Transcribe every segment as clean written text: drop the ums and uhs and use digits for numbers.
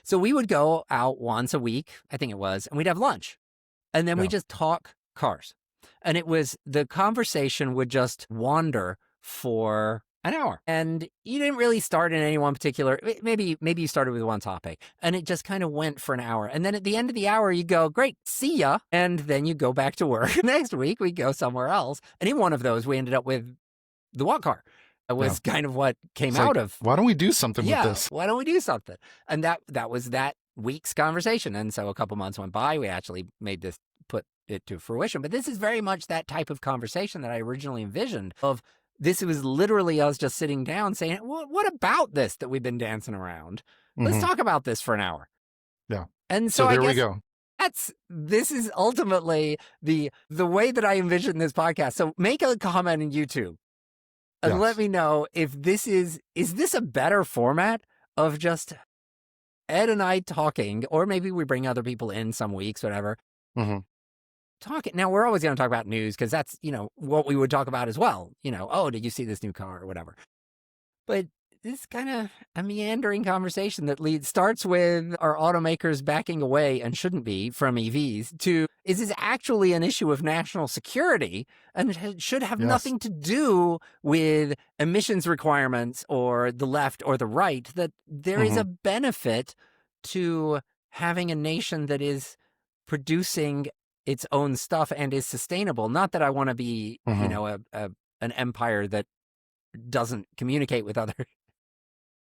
So we would go out once a week, I think it was, and we'd have lunch. And then we just talk cars. And the conversation would just wander for an hour. And you didn't really start in any one particular, maybe you started with one topic, and it just kind of went for an hour. And then at the end of the hour, you go, great, see ya. And then you go back to work. Next week, we go somewhere else. And in one of those, we ended up with the what car. It was kind of what came out of. Why don't we do something with this? Why don't we do something? And that was that week's conversation. And so a couple months went by. We actually put it to fruition. But this is very much that type of conversation that I originally envisioned of. This was literally us just sitting down saying, what about this that we've been dancing around? Let's talk about this for an hour. Yeah. And so there I guess we go. This is ultimately the way that I envision this podcast. So make a comment in YouTube and let me know if this is this a better format of just Ed and I talking, or maybe we bring other people in some weeks, whatever. Mm-hmm. Talking. Now, we're always going to talk about news because that's, what we would talk about as well. Oh, did you see this new car or whatever? But this is kind of a meandering conversation that starts with our automakers backing away, and shouldn't be, from EVs, to is this actually an issue of national security and it should have nothing to do with emissions requirements or the left or the right, that there is a benefit to having a nation that is producing its own stuff and is sustainable. Not that I want to be, an empire that doesn't communicate with other.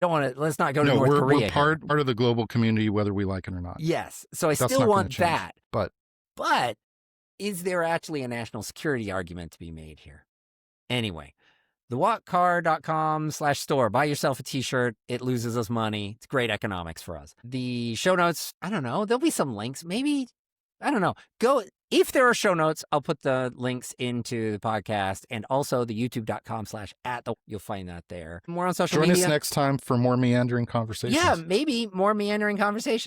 Don't want to. Let's not go to North Korea. We're part of the global community, whether we like it or not. Yes. So I still want that. But is there actually a national security argument to be made here? Anyway, thewhatcar.com/store. Buy yourself a t-shirt. It loses us money. It's great economics for us. The show notes, I don't know. There'll be some links. Maybe. I don't know. If there are show notes, I'll put the links into the podcast, and also the youtube.com/@. You'll find that there. More on social media. Join us next time for more meandering conversations. Yeah, maybe more meandering conversation.